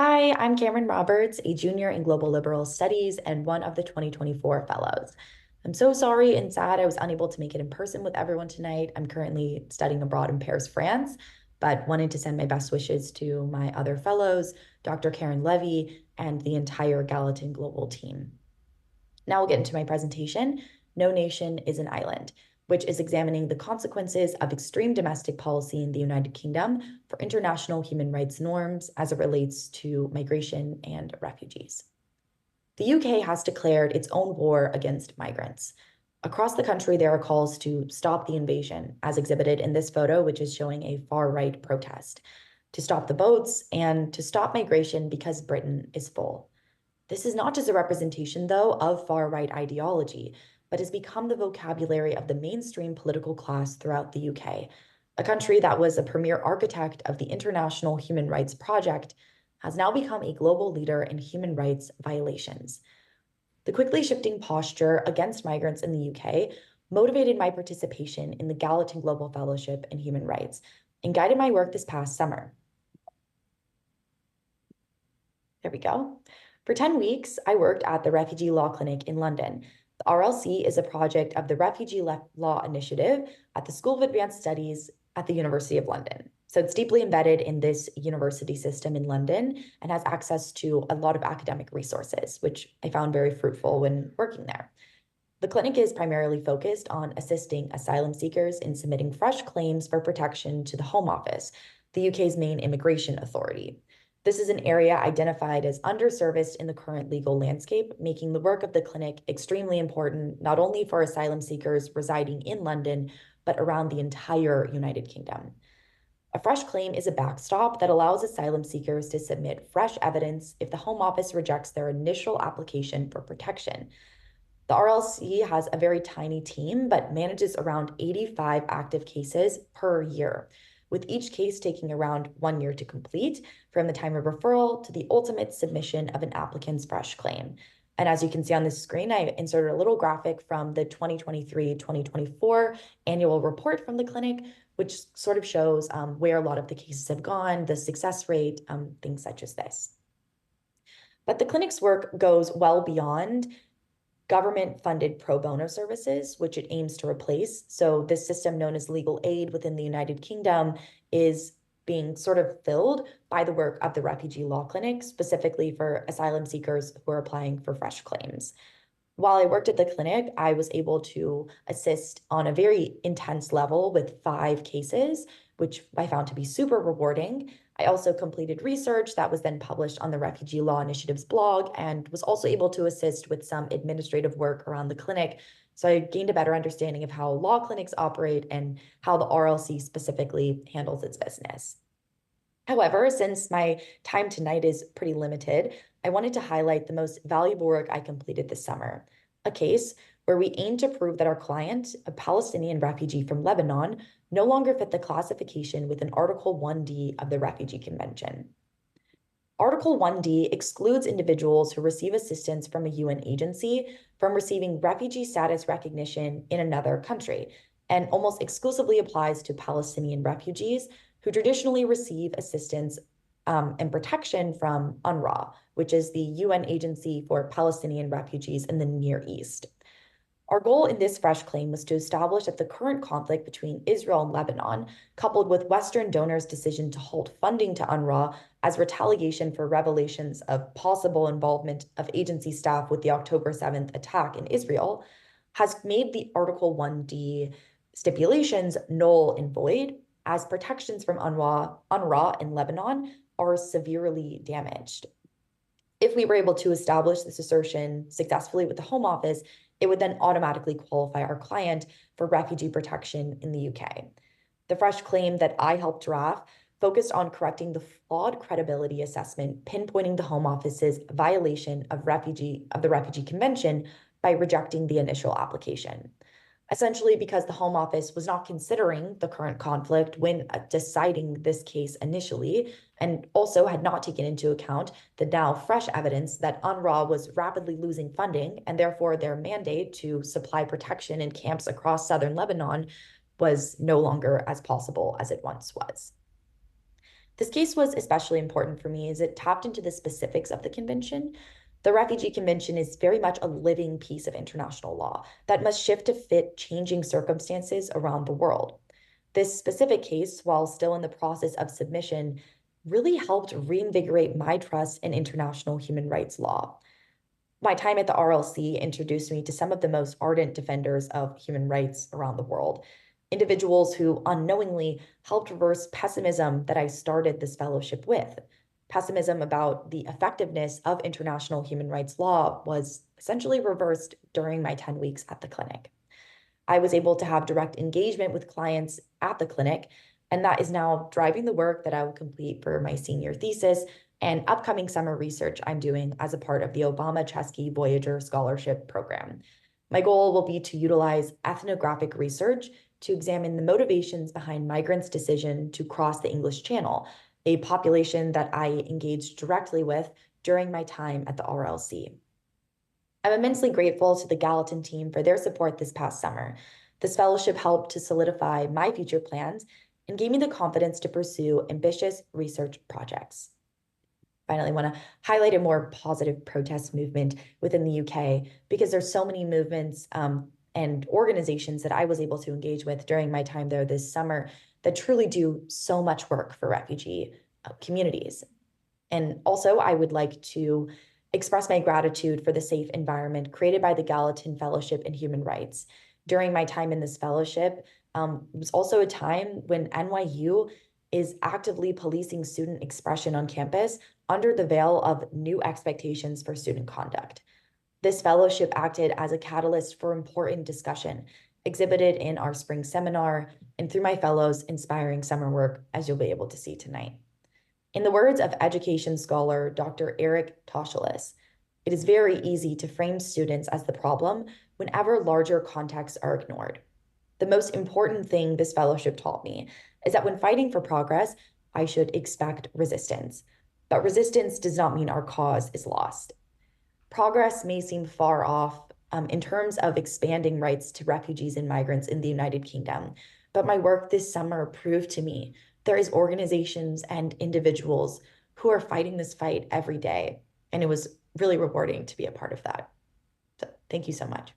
Hi, I'm Cameron Roberts, a junior in Global Liberal Studies and one of the 2024 fellows. I'm so sorry and sad I was unable to make it in person with everyone tonight. I'm currently studying abroad in Paris, France, but wanted to send my best wishes to my other fellows, Dr. Karen Levy, and the entire Gallatin Global team. Now we'll get into my presentation. No Nation is an Island, which is examining the consequences of extreme domestic policy in the United Kingdom for international human rights norms as it relates to migration and refugees. The UK has declared its own war against migrants. Across the country, there are calls to stop the invasion, as exhibited in this photo, which is showing a far-right protest, to stop the boats, and to stop migration because Britain is full. This is not just a representation, though, of far-right ideology, but has become the vocabulary of the mainstream political class throughout the UK. A country that was a premier architect of the International Human Rights Project has now become a global leader in human rights violations. The quickly shifting posture against migrants in the UK motivated my participation in the Gallatin Global Fellowship in Human Rights and guided my work this past summer. There we go. For 10 weeks, I worked at the Refugee Law Clinic in London. The RLC is a project of the Refugee Law Initiative at the School of Advanced Studies at the University of London. So it's deeply embedded in this university system in London and has access to a lot of academic resources, which I found very fruitful when working there. The clinic is primarily focused on assisting asylum seekers in submitting fresh claims for protection to the Home Office, the UK's main immigration authority. This is an area identified as underserviced in the current legal landscape, making the work of the clinic extremely important, not only for asylum seekers residing in London, but around the entire United Kingdom. A fresh claim is a backstop that allows asylum seekers to submit fresh evidence if the Home Office rejects their initial application for protection. The RLC has a very tiny team, but manages around 85 active cases per year, with each case taking around 1 year to complete from the time of referral to the ultimate submission of an applicant's fresh claim. And as you can see on this screen, I inserted a little graphic from the 2023-2024 annual report from the clinic, which sort of shows where a lot of the cases have gone, the success rate, things such as this. But the clinic's work goes well beyond government-funded pro bono services, which it aims to replace. So this system known as legal aid within the United Kingdom is being sort of filled by the work of the Refugee Law Clinic, specifically for asylum seekers who are applying for fresh claims. While I worked at the clinic, I was able to assist on a very intense level with 5 cases, which I found to be super rewarding. I also completed research that was then published on the Refugee Law Initiative's blog and was also able to assist with some administrative work around the clinic. So I gained a better understanding of how law clinics operate and how the RLC specifically handles its business. However, since my time tonight is pretty limited, I wanted to highlight the most valuable work I completed this summer, a case where we aim to prove that our client, a Palestinian refugee from Lebanon, no longer fit the classification within Article 1D of the Refugee Convention. Article 1D excludes individuals who receive assistance from a UN agency from receiving refugee status recognition in another country, and almost exclusively applies to Palestinian refugees who traditionally receive assistance and protection from UNRWA, which is the UN agency for Palestinian refugees in the Near East. Our goal in this fresh claim was to establish that the current conflict between Israel and Lebanon, coupled with Western donors' decision to halt funding to UNRWA as retaliation for revelations of possible involvement of agency staff with the October 7th attack in Israel, has made the Article 1D stipulations null and void, as protections from UNRWA in Lebanon are severely damaged. If we were able to establish this assertion successfully with the Home Office, it would then automatically qualify our client for refugee protection in the UK. The fresh claim that I helped draft focused on correcting the flawed credibility assessment, pinpointing the Home Office's violation of the Refugee Convention by rejecting the initial application. Essentially because the Home Office was not considering the current conflict when deciding this case initially, and also had not taken into account the now fresh evidence that UNRWA was rapidly losing funding, and therefore their mandate to supply protection in camps across southern Lebanon was no longer as possible as it once was. This case was especially important for me as it tapped into the specifics of the convention. The Refugee Convention is very much a living piece of international law that must shift to fit changing circumstances around the world. This specific case, while still in the process of submission, really helped reinvigorate my trust in international human rights law. My time at the RLC introduced me to some of the most ardent defenders of human rights around the world, individuals who unknowingly helped reverse pessimism that I started this fellowship with. Pessimism about the effectiveness of international human rights law was essentially reversed during my 10 weeks at the clinic. I was able to have direct engagement with clients at the clinic, and that is now driving the work that I will complete for my senior thesis and upcoming summer research I'm doing as a part of the Obama Chesky Voyager Scholarship Program. My goal will be to utilize ethnographic research to examine the motivations behind migrants' decision to cross the English Channel, a population that I engaged directly with during my time at the RLC. I'm immensely grateful to the Gallatin team for their support this past summer. This fellowship helped to solidify my future plans and gave me the confidence to pursue ambitious research projects. Finally, I want to highlight a more positive protest movement within the UK because there's so many movements and organizations that I was able to engage with during my time there this summer that truly do so much work for refugee communities. And also, I would like to express my gratitude for the safe environment created by the Gallatin Fellowship in Human Rights. During my time in this fellowship, it was also a time when NYU is actively policing student expression on campus under the veil of new expectations for student conduct. This fellowship acted as a catalyst for important discussion, exhibited in our spring seminar and through my fellows' inspiring summer work, as you'll be able to see tonight. In the words of education scholar Dr. Eric Toshelis, it is very easy to frame students as the problem whenever larger contexts are ignored. The most important thing this fellowship taught me is that when fighting for progress, I should expect resistance. But resistance does not mean our cause is lost. Progress may seem far off in terms of expanding rights to refugees and migrants in the United Kingdom, but my work this summer proved to me there is organizations and individuals who are fighting this fight every day, and it was really rewarding to be a part of that. So thank you so much.